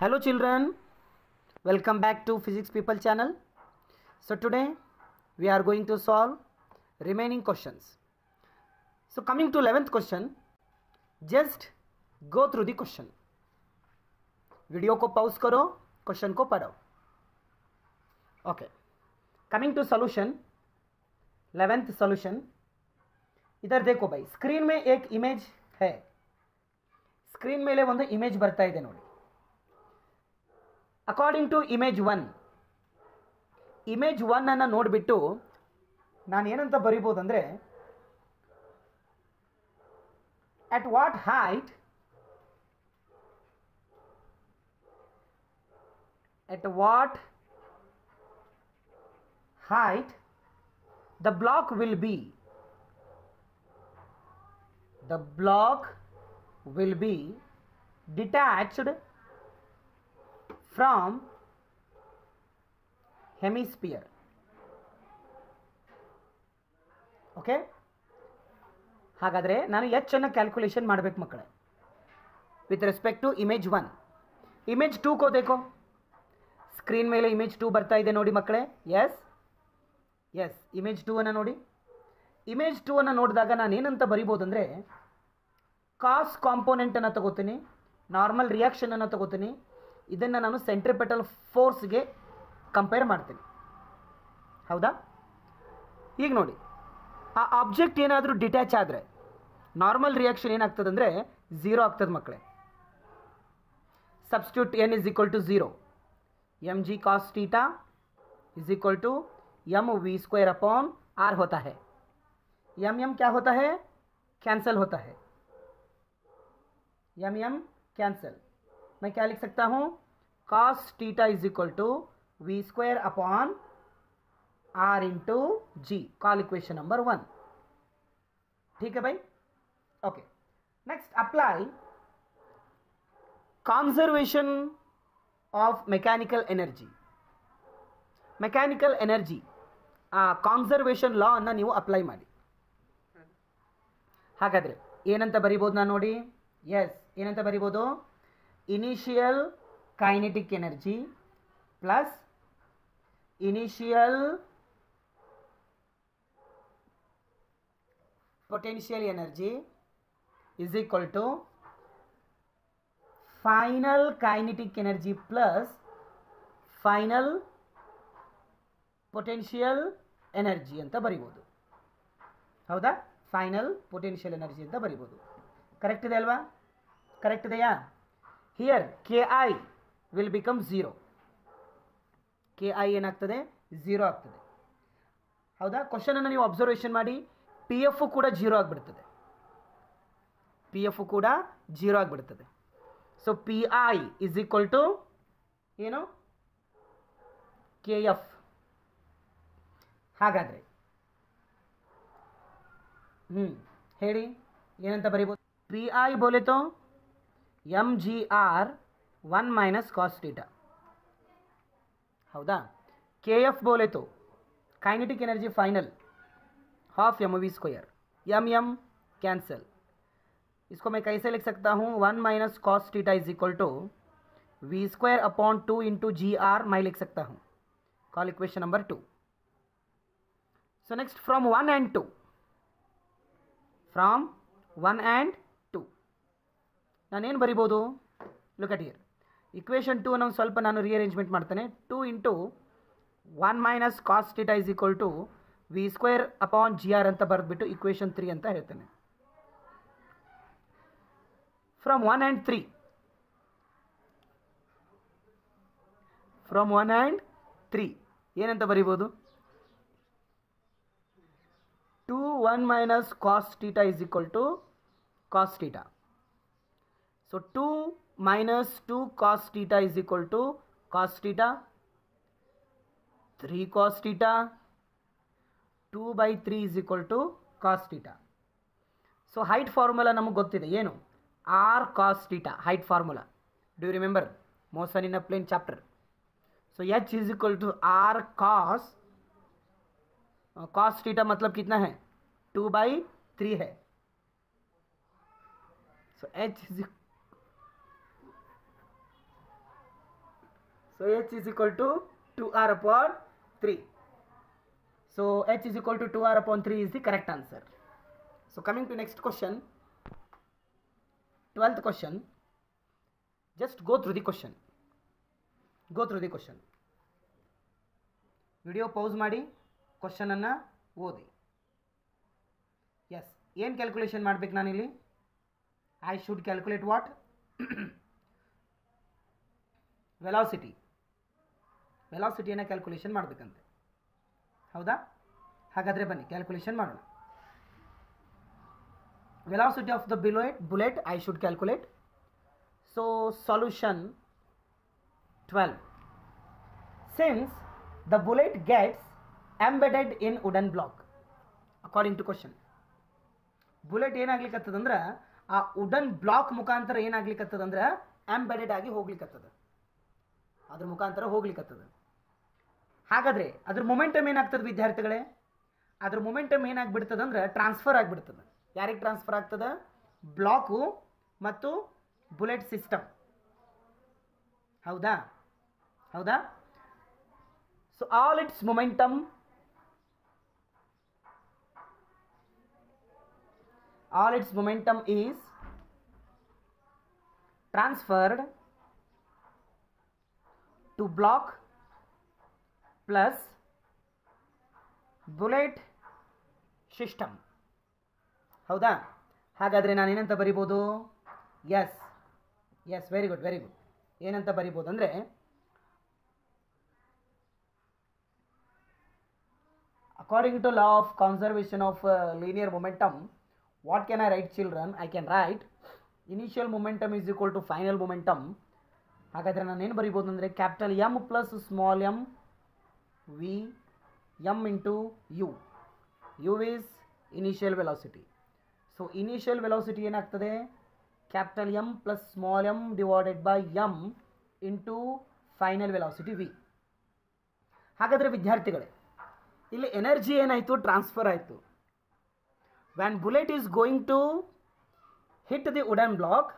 Hello children, welcome back to Physics People channel. So today we are going to solve remaining questions. So coming to 11th question, just go through the question. Video को pause करो, question को पढ़ो. Okay, coming to solution. 11th solution. इधर देखो भाई, screen में एक image है. स्क्रीन ಮೇಲೆ ಒಂದು ಇಮೇಜ್ ಬರ್ತಾ ಇದೆ ನೋಡಿ. ಅಕಾರ್ಡಿಂಗ್ ಟು ಇಮೇಜ್ 1, ಇಮೇಜ್ 1 ಅನ್ನು ನೋಡಿಬಿಟ್ಟು ನಾನು ಏನಂತ ಬರೀಬಹುದು ಅಂದರೆ, at what height the block will be detached from hemisphere. Okay, ಹಾಗಾದರೆ ನಾನು ಎಚ್ ಅನ್ನು ಕ್ಯಾಲ್ಕುಲೇಷನ್ ಮಾಡಬೇಕು ಮಕ್ಕಳೇ, with respect to image 1. Image 2 ಕೋ ದೇಖೋ, ಸ್ಕ್ರೀನ್ ಮೇಲೆ ಇಮೇಜ್ 2 ಬರ್ತಾ ಇದೆ ನೋಡಿ ಮಕ್ಕಳೇ. ಎಸ್ ಇಮೇಜ್ 2 ಅನ್ನು ನೋಡಿ. ಇಮೇಜ್ 2 ಅನ್ನು ನೋಡಿದಾಗ ನಾನು ಏನಂತ ಬರಿಬೋದು ಅಂದರೆ, ಕಾಸ್ ಕಾಂಪೋನೆಂಟನ್ನು ತಗೋತೀನಿ, ನಾರ್ಮಲ್ ರಿಯಾಕ್ಷನನ್ನು ತಗೋತೀನಿ, ಇದನ್ನು ನಾನು ಸೆಂಟ್ರಿಪೆಟಲ್ ಫೋರ್ಸ್ಗೆ ಕಂಪೇರ್ ಮಾಡ್ತೀನಿ. ಹೌದಾ? ಈಗ ನೋಡಿ, ಆ ಆಬ್ಜೆಕ್ಟ್ ಏನಾದರೂ ಡಿಟ್ಯಾಚ್ ಆದರೆ ನಾರ್ಮಲ್ ರಿಯಾಕ್ಷನ್ ಏನಾಗ್ತದೆ ಅಂದರೆ 0 ಆಗ್ತದೆ ಮಕ್ಕಳೇ. Substitute n is equal to 0. mg cos theta is equal to mv square upon r होता है. m क्या होता है? कैंसल होता है. m cancel. मैं क्या लिख सकता हूँ? cos theta is equal to v square upon r into G. Call equation number 1. ठीक है भाई? Okay, next apply conservation of mechanical energy. Mechanical energy conservation law ಅನ್ನು ನೀವು ಅಪ್ಲೈ ಮಾಡಿ. ಹಾಗಾದರೆ ಏನಂತ ಬರಿಬೋದು ನಾನು ನೋಡಿ. ಎಸ್, ಏನಂತ ಬರಿಬೋದು? Initial kinetic energy plus initial potential energy is equal to final kinetic energy plus final potential energy ಅಂತ ಬರಿಬೋದು. ಹೌದಾ? ಫೈನಲ್ ಪೊಟೆನ್ಷಿಯಲ್ ಎನರ್ಜಿ ಅಂತ ಬರಿಬೋದು. ಕರೆಕ್ಟ್ ಇದೆ ಅಲ್ವಾ? ಕರೆಕ್ಟ್ ಇದೆಯಾ? Here K I will become 0. K I ಏನಾಗ್ತದೆ? 0 ಆಗ್ತದೆ. ಹೌದಾ? ಕ್ವಶನನ್ನು ನೀವು ಅಬ್ಸರ್ವೇಷನ್ ಮಾಡಿ. ಪಿ ಎಫ್ ಕೂಡ 0 ಆಗಿಬಿಡ್ತದೆ. So P I is equal to ಏನು? K F. ಹಾಗಾದರೆ ಹೇಳಿ ಏನಂತ ಬರೀಬೋದು? ಪಿ ಐ ಬೋಲೆ ತೋ M G R 1 minus cos theta. ಹೌದಾ? ಕೆ ಎಫ್ ಬೋಲೆ ತೋ kinetic energy final half mv square. m cancel. इसको मैं कैसे लिख सकता हूँ? 1 minus cos theta is equal to V square upon 2 into G R मैं लिख सकता हूँ. Call equation number 2. So next from 1 and 2. ನಾನೇನು ಬರಿಬೋದು? Look at here. ಇಕ್ವೇಷನ್ 2 ಅನ್ನು ಸ್ವಲ್ಪ ನಾನು ರಿಅರೇಂಜ್ಮೆಂಟ್ ಮಾಡ್ತೇನೆ. 2 into 1 minus cos theta is equal to v square upon g r ಅಂತ ಬರೆದ್ಬಿಟ್ಟು ಇಕ್ವೇಷನ್ 3 ಅಂತ ಹೇಳ್ತೇನೆ. ಫ್ರಮ್ 1 and 3 ಏನಂತ ಬರಿಬೋದು? 2 1 minus cos theta is equal to cos theta. So 2 minus 2 cos theta is equal to cos theta. 3 cos theta 2/3 is equal to cos theta. So height formula ನಮಗೆ ಗೊತ್ತಿದೆ ಏನು? r cos theta height formula. Do you remember? motion in a plane chapter. So h is equal to r cos theta मतलब कितना है? 2/3 है. So h is So h is equal to 2r upon 3. So h is equal to 2r upon 3 is the correct answer. So coming to next question, 12th question. Just go through the question. Video pause ಮಾಡಿ ಕ್ವಶನನ್ನು ಓದಿ. Yes, ಏನು calculation ಮಾಡಬೇಕು ನಾನಿಲ್ಲಿ? I should calculate what? ವೆಲಾಸಿಟಿಯನ್ನು calculation ಮಾಡಬೇಕಂತೆ. ಹೌದಾ? ಹಾಗಾದರೆ ಬನ್ನಿ ಕ್ಯಾಲ್ಕುಲೇಷನ್ ಮಾಡೋಣ. Velocity of the bullet I should calculate. So solution 12. Since the bullet gets embedded in wooden block, according to question, bullet ಏನಾಗ್ಲಿಕ್ಕತ್ತದಂದ್ರೆ ಆ ವುಡನ್ ಬ್ಲಾಕ್ ಮುಖಾಂತರ ಏನಾಗ್ಲಿಕ್ಕತ್ತದಂದ್ರೆ ಎಂಬೆಡೆಡ್ ಆಗಿ ಹೋಗ್ಲಿಕ್ಕತ್ತದ, ಅದ್ರ ಮುಖಾಂತರ ಹೋಗ್ಲಿಕ್ಕತ್ತದ. ಹಾಗಾದರೆ ಅದ್ರ ಮೊಮೆಂಟಮ್ ಏನಾಗ್ತದೆ ವಿದ್ಯಾರ್ಥಿಗಳೇ? ಅದ್ರ ಮೊಮೆಂಟಮ್ ಏನಾಗ್ಬಿಡ್ತದಂದ್ರೆ ಟ್ರಾನ್ಸ್ಫರ್ ಆಗಿಬಿಡ್ತದೆ. ಯಾರಿಗೆ ಟ್ರಾನ್ಸ್ಫರ್ ಆಗ್ತದೆ? ಬ್ಲಾಕು ಮತ್ತು ಬುಲೆಟ್ ಸಿಸ್ಟಮ್. ಹೌದಾ? So all its momentum is transferred to block plus bullet system. ಹೌದಾ? ಹಾಗಾದರೆ ನಾನು ಏನಂತ ಬರಿಬೋದು? Yes very good. ಏನಂತ ಬರಿಬೋದು ಅಂದರೆ, according to law of conservation of linear momentum, what can I write children? I can write initial momentum is equal to final momentum. ಹಾಗಾದರೆ ನಾನು ಏನು ಬರಿಬೋದು ಅಂದರೆ capital M plus small m v m into u. u is initial velocity. So initial velocity ಏನಾಗ್ತದೆ? Capital M plus small m divided by m into final velocity v. ಹಾಗಾದರೆ ವಿದ್ಯಾರ್ಥಿಗಳೇ, ಇಲ್ಲಿ energy ಏನಾಯಿತು? ಟ್ರಾನ್ಸ್ಫರ್ ಆಯಿತು. One bullet is going to hit the wooden block,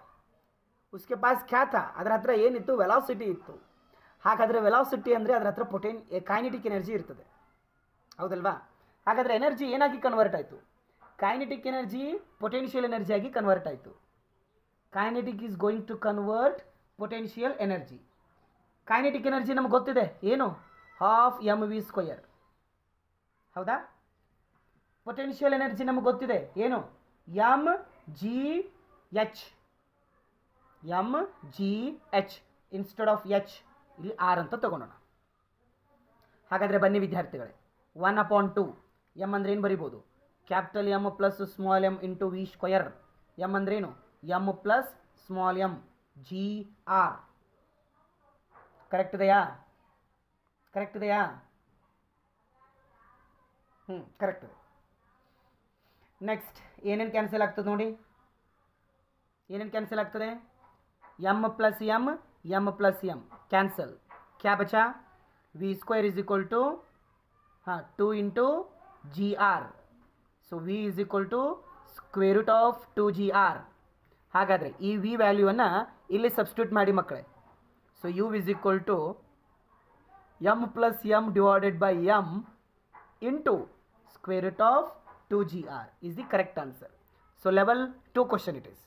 ಉಸ್ಕೆ ಪಾಸ್ ಕ್ಯಾ ಥಾ? ಅದರ ಹತ್ರ ಏನಿತ್ತು? ವೆಲಾಸಿಟಿ ಇತ್ತು. ಹಾಗಾದರೆ ವೆಲಾಸಿಟಿ ಅಂದರೆ ಅದರ ಹತ್ರ ಕೈನೆಟಿಕ್ ಎನರ್ಜಿ ಇರ್ತದೆ. ಹೌದಲ್ವಾ? ಹಾಗಾದರೆ ಎನರ್ಜಿ ಏನಾಗಿ ಕನ್ವರ್ಟ್ ಆಯಿತು? ಕೈನೆಟಿಕ್ ಎನರ್ಜಿ ಪೊಟೆನ್ಷಿಯಲ್ ಎನರ್ಜಿಯಾಗಿ ಕನ್ವರ್ಟ್ ಆಯಿತು. Kinetic is going to convert potential energy. Kinetic energy ನಮ್ಗೆ ಗೊತ್ತಿದೆ ಏನು? Half mv². ಹೌದಾ? ಪೊಟೆನ್ಷಿಯಲ್ ಎನರ್ಜಿ ನಮಗೆ ಗೊತ್ತಿದೆ ಏನು? mgh. ಇನ್ಸ್ಟೆಡ್ ಆಫ್ h ಇಲ್ಲಿ r ಅಂತ ತಗೊಳ್ಳೋಣ. ಹಾಗಾದರೆ ಬನ್ನಿ ವಿದ್ಯಾರ್ಥಿಗಳೇ, 1/2 m ಅಂದರೆ ಏನು ಬರಿಬೋದು? Capital M plus small m into v². m ಅಂದ್ರೇನು? m plus small m gr. Correct ಇದೆಯಾ? ಕರೆಕ್ಟ್. ನೆಕ್ಸ್ಟ್ ಏನೇನು ಕ್ಯಾನ್ಸಲ್ ಆಗ್ತದೆ ನೋಡಿ? ಏನೇನು ಕ್ಯಾನ್ಸಲ್ ಆಗ್ತದೆ? m plus m cancel. ಕ್ಯಾ ಬಚಾ? v² is equal to 2 into gr. So v is equal to square root of 2gr. ಹಾಗಾದರೆ ಈ v ವ್ಯಾಲ್ಯೂವನ್ನು ಇಲ್ಲಿ ಸಬ್ಸ್ಟಿಟ್ಯೂಟ್ ಮಾಡಿ ಮಕ್ಕಳೇ. So u is equal to m plus m divided by m into square root of 2gr is the correct answer. So level 2 question it is.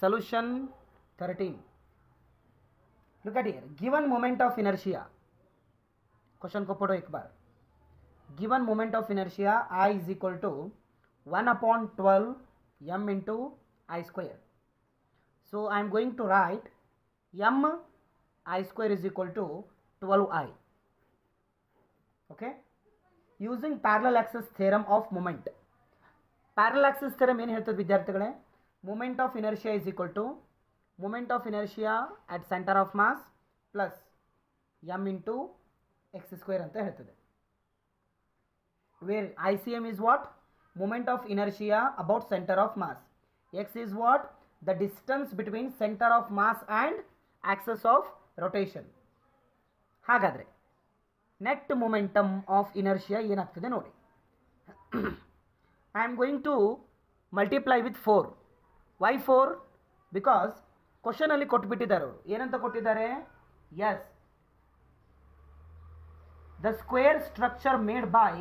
Solution 13. Look at here. Given moment of inertia. Question को पढ़ो एक बार. Given moment of inertia I is equal to 1/12 m into I². So I am going to write m I² is equal to 12I. Okay, using parallel axis theorem of moment. Parallel axis theorem ಏನು ಹೇಳ್ತದೆ ವಿದ್ಯಾರ್ಥಿಗಳೇ? moment of inertia is equal to moment of inertia at center of mass plus m into x² ಅಂತ ಹೇಳ್ತದೆ. Where ICM is what? Moment of inertia about center of mass. X is what? The distance between center of mass and axis of rotation. ಹಾಗಾದರೆ net momentum of inertia ಏನಾಗ್ತದೆ ನೋಡಿ. I am going to multiply with 4. Why 4? Because question ಅಲ್ಲಿ ಕೊಟ್ಬಿಟ್ಟಿದ್ದಾರೆ ಅವರು ಏನಂತ ಕೊಟ್ಟಿದ್ದಾರೆ as the square structure made by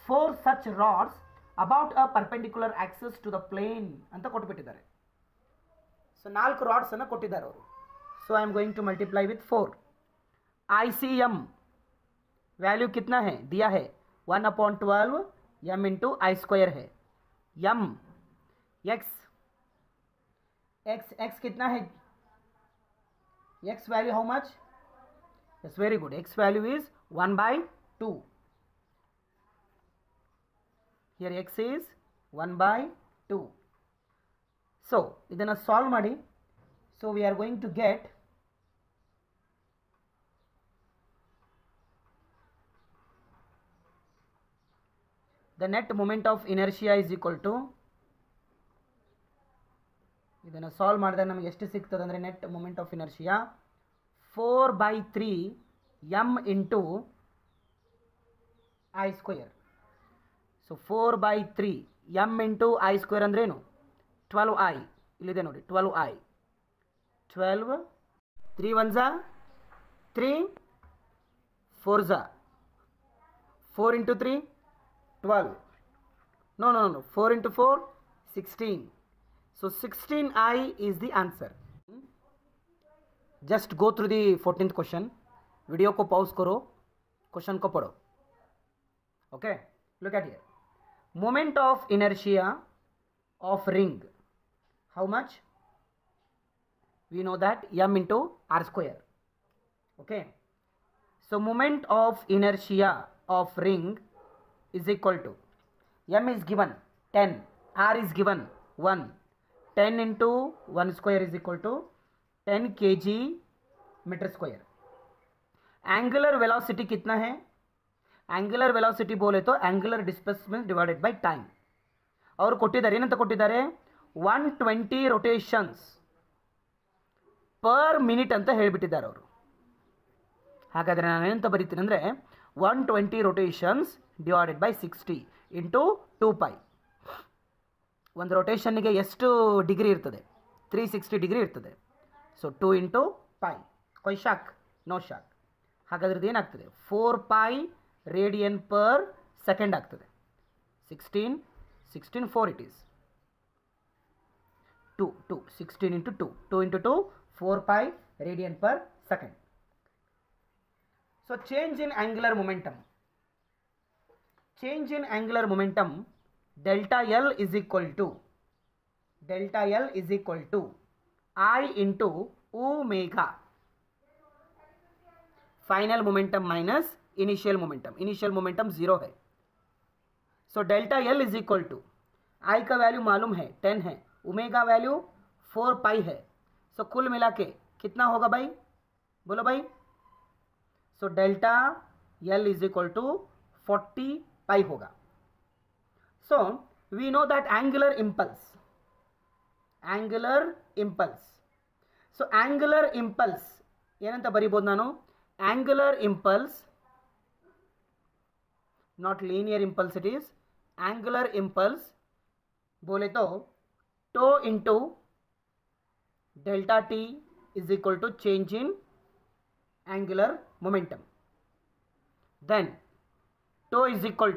4 such rods about a perpendicular axis to the plane ಅಂತ ಕೊಟ್ಬಿಟ್ಟಿದ್ದಾರೆ so 4 rods ಅನ್ನು ಕೊಟ್ಟಿದ್ದಾರೆ ಅವರು so I am going to multiply with 4 ICM value कितना है दिया है 1/12 m इंटू आई स्क्वायर है m x x x कितना है x value how much yes very good x value is 1/2 here x is 1/2 so ಇದನ್ನ solve ಮಾಡಿ so we are going to get the net moment of inertia is equal to ಇದನ್ನು solve ಮಾಡಿದ್ರೆ ನಮಗೆ ಎಷ್ಟು ಸಿಗ್ತದೆ ಅಂದರೆ net moment of inertia 4/3 m into I square so 4/3 m into I square ಅಂದ್ರೇನು 12i ಇಲ್ಲಿದೆ ನೋಡಿ 12i 12 3 1 3 4 4 into 3 12 no 4 into 4 16 so 16i is the answer just go through the 14th question video को pause करो question को पढ़ो okay look at here moment of inertia of ring how much we know that m into r square okay so moment of inertia of ring is equal to m is given 10 r is given 1 10 into 1 square is equal to 10 kg metre square angular velocity कितना है angular velocity बोले तो angular displacement divided by time और ಕೊಟ್ಟಿದ್ದಾರೆ ಏನಂತ ಕೊಟ್ಟಿದ್ದಾರೆ 120 rotations per minute ಅಂತ ಹೇಳಿಬಿಟ್ಟಿದ್ದಾರೆ ಅವರು ಹಾಗಾದರೆ ನಾನು ಏನಂತ ಬರೀತೀನಿ ಅಂದರೆ 120 rotations divided by 60 into 2π ಒಂದು ರೊಟೇಷನ್ಗೆ ಎಷ್ಟು ಡಿಗ್ರಿ ಇರ್ತದೆ 360 ಡಿಗ್ರಿ ಇರ್ತದೆ ಸೊ 2 into π कोई ಶಾಕ್ ನೋ ಶಾಕ್ ಹಾಗಾದ್ರೆ ಏನಾಗ್ತದೆ 4π ರೇಡಿಯನ್ ಪರ್ ಸೆಕೆಂಡ್ ಆಗ್ತದೆ 16 4 it is 2 16 into 2 into 2 4π radian per second so change in angular momentum delta L is equal to I into omega final momentum minus initial momentum 0 है so delta L is equal to I का value मालूम है 10 है omega value 4π है सो कुल मिला के कितना होगा भाई बोलो भाई so delta L is equal to 40π होगा so we know that angular impulse so angular impulse ಏನಂತ ಬರೀಬಹುದು ನಾನು angular impulse not linear impulse it is angular impulse बोले तो tau into delta t is equal to change in angular momentum then tau is equal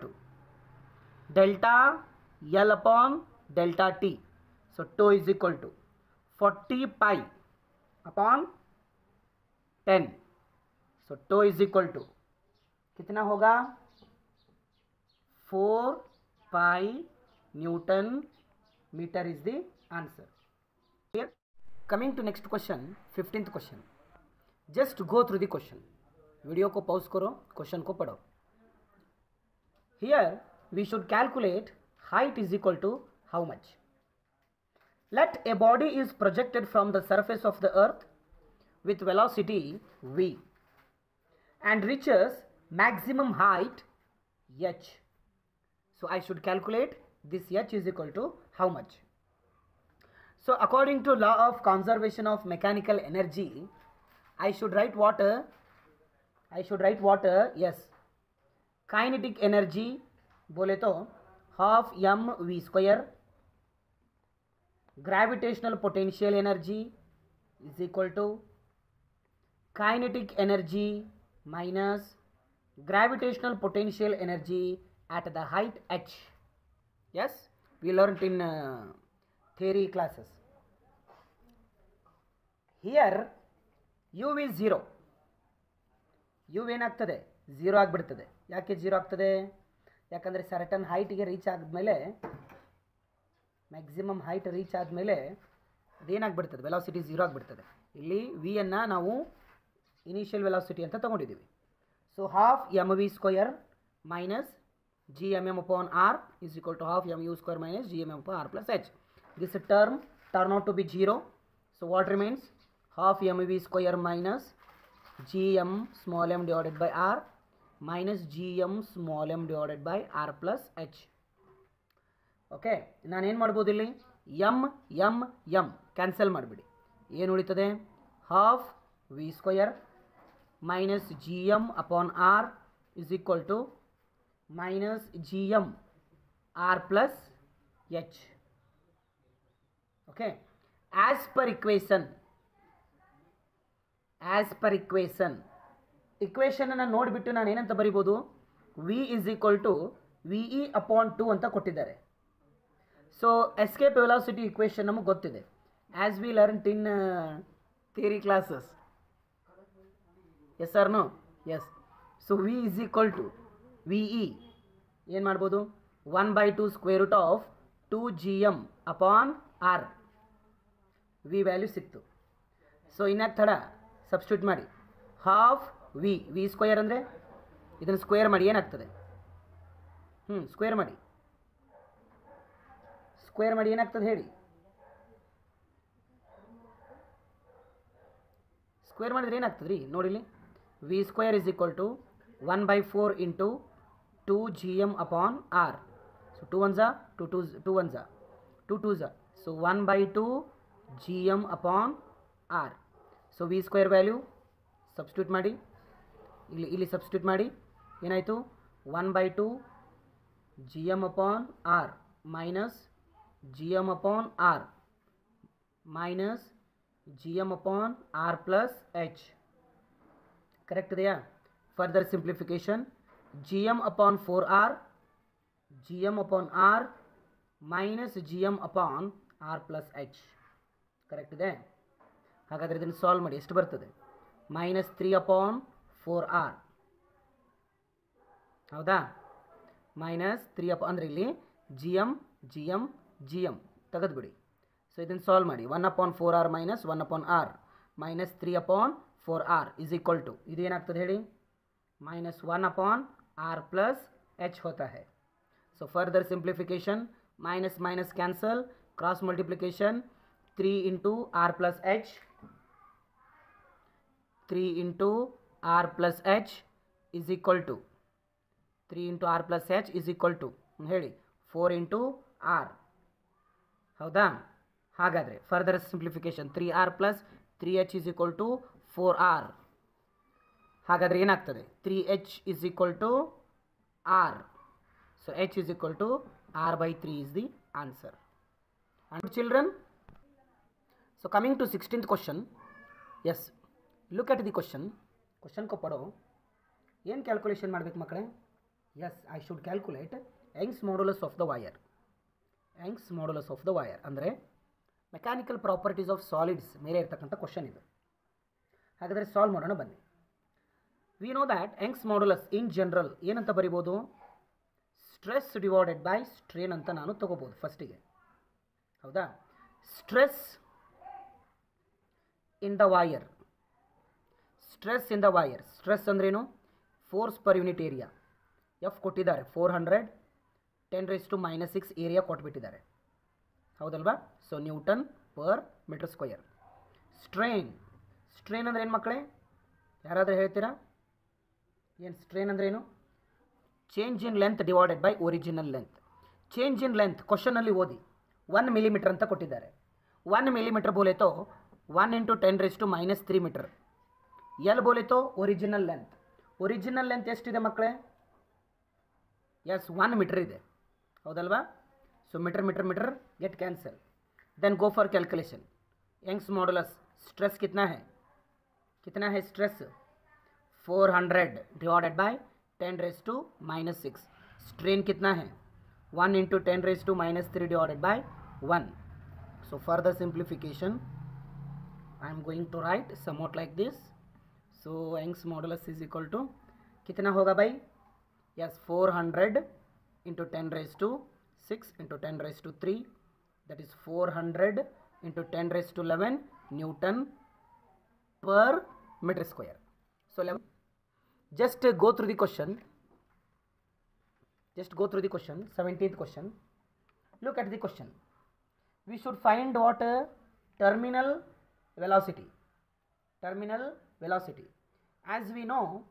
to delta L upon delta t so tau is equal to 40π upon 10 so tau is equal to कितना होगा 4π newton metre is the answer clear coming to next question 15th question just go through the question video को pause करो question को पढ़ो here we should calculate height is equal to how much Let a body is projected from the surface of the earth with velocity v and reaches maximum height h. So I should calculate this h is equal to how much. So according to law of conservation of mechanical energy, I should write water. Yes, kinetic energy बोले तो half m v square gravitational potential energy is equal to kinetic energy minus gravitational potential energy at the height h. Yes, we learned in theory classes. Here u is 0. u ಏನಾಗ್ತದೆ 0 ಆಗಿಬಿಡ್ತದೆ. ಯಾಕೆ 0 ಆಗ್ತದೆ? ಯಾಕಂದರೆ certain ಹೈಟ್ಗೆ reach ಆದಮೇಲೆ, maximum height reach ಆದಮೇಲೆ ಅದೇನಾಗ್ಬಿಡ್ತದೆ, velocity 0 ಆಗಿಬಿಡ್ತದೆ. ಇಲ್ಲಿ V ಅನ್ನು ನಾವು ಇನಿಷಿಯಲ್ ವೆಲಾಸಿಟಿ ಅಂತ ತಗೊಂಡಿದ್ದೀವಿ. So half M V square minus G M M upon R is equal to half M U square minus G M M upon R plus H. This term turn out to be 0. So what remains? Half M V square minus G M small M divided by R minus G M small M divided by R plus H. Okay, ನಾನೇನು ಮಾಡ್ಬೋದು ಇಲ್ಲಿ? M M M cancel ಮಾಡಿಬಿಡಿ. ಏನು ಉಳಿತದೆ? Half v square minus gm upon r is equal to minus gm r plus h. Okay, as per equation ಅನ್ನು ನೋಡಿಬಿಟ್ಟು ನಾನು ಏನಂತ ಬರಿಬೋದು? v is equal to ve upon 2 ಅಂತ ಕೊಟ್ಟಿದ್ದಾರೆ. ಸೊ ಎಸ್ಕೇಪ್ ವೆಲಾಸಿಟಿ ಇಕ್ವೇಷನ್ ನಮಗೆ ಗೊತ್ತಿದೆ, as we learned in theory classes. Yes or no? Yes. So v is equal to v e ಏನು ಮಾಡ್ಬೋದು? 1/2 square root of 2 G M upon r. V value ಸಿಕ್ತು. So ಇನ್ಯಾಕೆ ತಡ, substitute ಮಾಡಿ. Half V square ಅಂದರೆ ಇದನ್ನು square ಮಾಡಿ ಏನಾಗ್ತದೆ? ಸ್ಕ್ವೇರ್ ಮಾಡಿ ಏನಾಗ್ತದೆ ಹೇಳಿ? ಸ್ಕ್ವೇರ್ ಮಾಡಿದ್ರೆ ಏನಾಗ್ತದೆ ರೀ? ನೋಡಿಲಿ, V square is equal to 1/4 into 2 G M upon R. So 2 1 2 1 2 2 so 1/2 G M upon R. So V square value substitute ಮಾಡಿ, ಇಲ್ಲಿ ಸಬ್ಸ್ಟಿಟ್ಯೂಟ್ ಮಾಡಿ. ಏನಾಯಿತು? 1/2 G M upon R minus G M upon R minus G M upon R plus H. Correct ಇದೆಯಾ? Further simplification, G M upon 4r G M upon R minus G M upon R plus H. Correct ಇದೆ? ಹಾಗಾದರೆ ಇದನ್ನು solve ಮಾಡಿ. ಎಷ್ಟು ಬರ್ತದೆ? -3/4r. ಹೌದಾ? -3 ಅಂದರೆ ಇಲ್ಲಿ ಜಿ ಎಮ್ ತೆಗೆದುಬಿಡಿ. ಸೊ ಇದನ್ನು ಸಾಲ್ವ್ ಮಾಡಿ. 1/4r minus 1/r minus 3/4r is equal to ಇದು ಏನಾಗ್ತದೆ ಹೇಳಿ? -1/r ಪ್ಲಸ್ ಎಚ್ ಹೋತಾ है. So further simplification, minus minus cancel, cross multiplication 3 into r plus h, 3 into r plus h is equal to 3 into r plus h is equal to ಹೇಳಿ 4 into r. ಹೌದಾ? ಹಾಗಾದರೆ further simplification 3r plus 3h is equal to 4r. ಹಾಗಾದರೆ ಏನಾಗ್ತದೆ? 3h is equal to r. So h is equal to r/3 is the answer. And children, so coming to 16th question, yes, look at the question को पढ़ो. ಏನು calculation ಮಾಡಬೇಕು ಮಕ್ಕಳೇ? yes, I should calculate Young's modulus of the wire. Young's modulus of the wire ಅಂದರೆ mechanical properties of solids ಮೇಲೆ ಇರ್ತಕ್ಕಂಥ question ಇದು. ಹಾಗಾದರೆ ಸಾಲ್ವ್ ಮಾಡೋಣ ಬನ್ನಿ. We know that Young's modulus in general ಏನಂತ ಬರಿಬೋದು? ಸ್ಟ್ರೆಸ್ ಡಿವೈಡೆಡ್ ಬೈ ಸ್ಟ್ರೇನ್ ಅಂತ ನಾನು ತಗೋಬೋದು ಫಸ್ಟಿಗೆ. ಹೌದಾ? Stress in the wire, stress in the wire, stress ಅಂದ್ರೇನು? Force per unit area. F ಕೊಟ್ಟಿದ್ದಾರೆ 400, 10⁻⁻⁶ ಏರಿಯಾ ಕೊಟ್ಬಿಟ್ಟಿದ್ದಾರೆ. ಹೌದಲ್ವಾ? So newton per metre square. Strain, strain ಅಂದ್ರೆ ಏನು ಮಕ್ಕಳೇ? ಯಾರಾದರೂ ಹೇಳ್ತೀರಾ? ಏನು ಸ್ಟ್ರೇನ್ ಅಂದ್ರೇನು? Change in length divided by original length. Change in length ಕ್ವಶನಲ್ಲಿ ಓದಿ 1 ಮಿಲಿಮೀಟರ್ ಅಂತ ಕೊಟ್ಟಿದ್ದಾರೆ. 1 ಮಿಲಿಮೀಟರ್ ಬೋಲೆ ತೋ 1 × 10⁻³ ಮೀಟರ್. ಎಲ್ ಬೋಲೆ ತೋ ಒರಿಜಿನಲ್ ಲೆಂತ್. ಒರಿಜಿನಲ್ ಲೆಂತ್ ಎಷ್ಟಿದೆ ಮಕ್ಕಳೇ? ಎಸ್ 1 ಮೀಟರ್ ಇದೆ. ಹೌದಲ್ವಾ? So metre get cancel. Then go for calculation. Young's modulus stress कितना है स्ट्रेस 400 डिवाइडेड बाय 10⁻⁻6. स्ट्रेन कितना है 1 × 10⁻³ divided by 1. So further simplification I am going to write somewhat like this. So Young's modulus is equal to कितना होगा भाई? Yes, 400 into 10⁻6 into 10⁻3, that is 400 into 10⁻11 Newton per meter square. So just go through the question. 17th question. Look at the question. We should find what terminal velocity. As we know,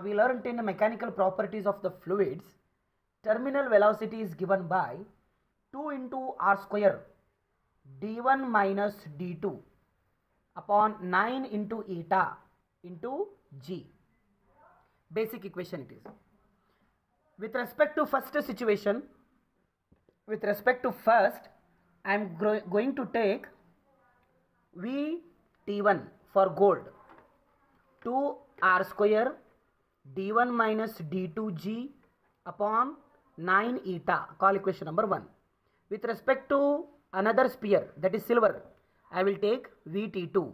we learned in the mechanical properties of the fluids, terminal velocity is given by 2 into r square d1 minus d2 upon 9 into eta into g. Basic equation it is. With respect to first, I am going to take Vt1 for gold, 2r square d1 minus d2g upon 9 eta, call equation number 1. With respect to another sphere, that is silver, I will take Vt2,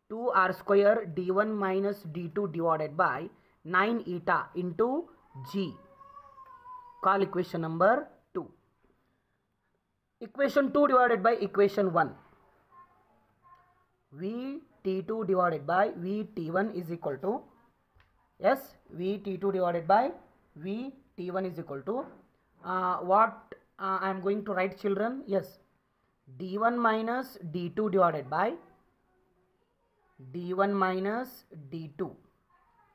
2r square d1 minus d2 divided by 9 eta into g, call equation number 2. Equation 2 divided by equation 1. Vt2 divided by Vt1 is equal to, yes, Vt2 divided by Vt1 is equal to what I am going to write, children? Yes, d1 minus d2 divided by d1 minus d2.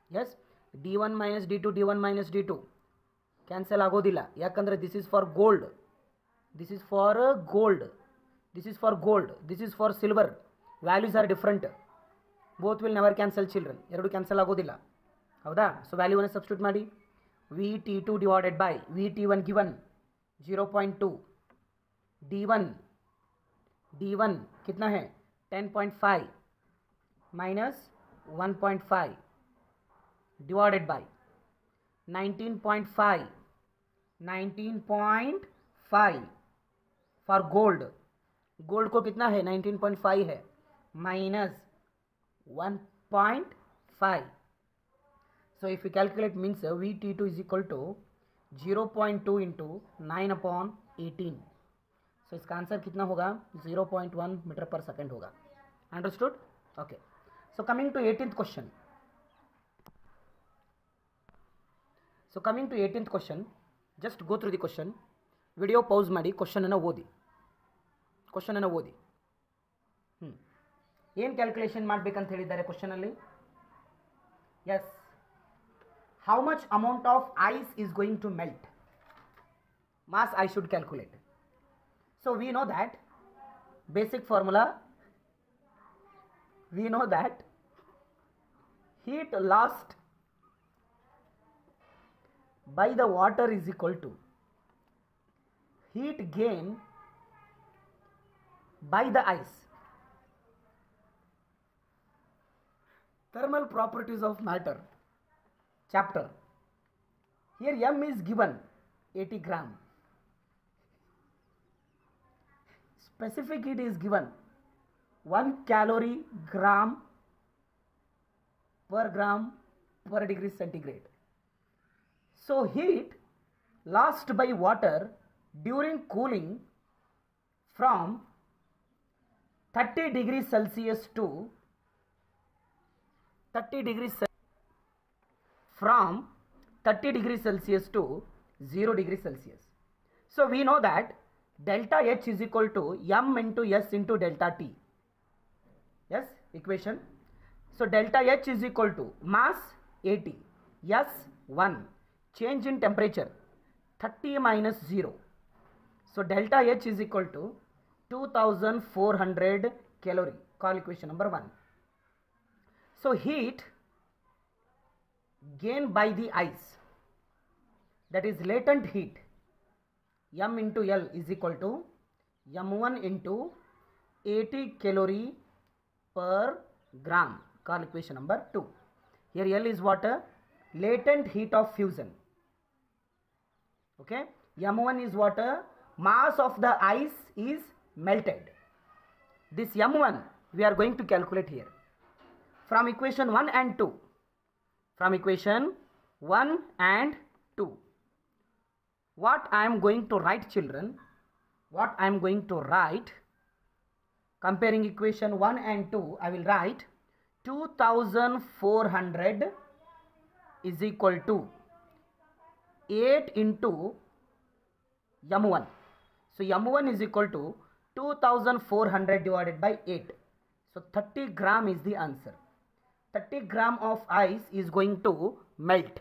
Yes, d1 minus d2 cancel ಆಗೋದಿಲ್ಲ, ಯಾಕಂದ್ರೆ this is for gold, this is for silver. Values are different, both will never cancel, children. ಎರಡು cancel ಆಗೋದಿಲ್ಲ, ಹೌದಾ? So ವ್ಯಾಲ್ಯೂವನ್ನು substitute ಮಾಡಿ. Vt2 divided by Vt1 given 0.2, d1 कितना है 10.5 minus 1.5 divided by 19.5 for gold को कितना है 19.5 है minus 1.5. So if you calculate means Vt2 is equal to 0.2 into 9 upon 18. So इसका आंसर कितना होगा 0.1 मीटर पर सेकेंड होगा. Understood? Okay. So coming to 18th question. Just go through the question. Video pause ಮಾಡಿ ಕ್ವಶನ್ ಅನ್ನು ಓದಿ. ಏನು calculation ಮಾಡಬೇಕಂತ ಹೇಳಿದ್ದಾರೆ ಕ್ವಶನ್ ಅಲ್ಲಿ? Yes, how much amount of ice is going to melt? Mass I should calculate. So we know that basic formula, we know that heat lost by the water is equal to heat gain by the ice. Thermal properties of matter chapter. Here m is given 80 gram. Specific heat is given 1 calorie gram per degree centigrade. So heat lost by water during cooling from 30 degrees Celsius to 0 degrees Celsius. So we know that delta H is equal to m into S into delta T. Yes, equation. So delta H is equal to mass 80, S 1, change in temperature 30 minus 0. So delta H is equal to 2400 calorie, call equation number 1. So heat gained by the ice, that is latent heat, m into L is equal to m1 into 80 calorie per gram. Call equation number 2. Here L is what? Latent heat of fusion. Okay. M1 is what? Mass of the ice is melted. This M1 we are going to calculate here from equation 1 and 2. From equation 1 and 2. What I am going to write, children? What I am going to write? Comparing equation 1 and 2, I will write 2400 is equal to 8 into M1. So M1 is equal to 2400 divided by 8. So 30 gram is the answer. 30 gram of ice is going to melt.